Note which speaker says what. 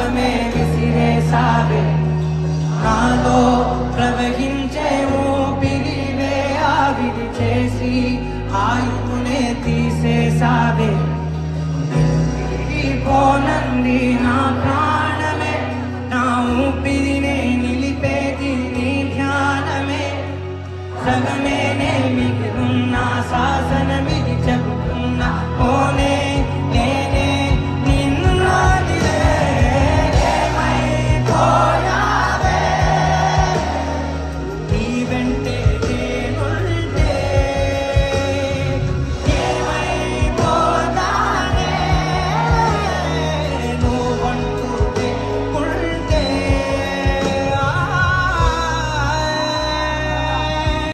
Speaker 1: సర్వమే విసిరేసావే నాలో ప్రవహించే ఊపిరివే ఆవిరి చేసి ఆయువునే తీసేసావే పోనంది నా ప్రాణమే నా ఊపిరినే నిలిపేది నీ ధ్యానమే సగమేనే మిగిలున్న శాసనమిది చెబుతున్నా పోనే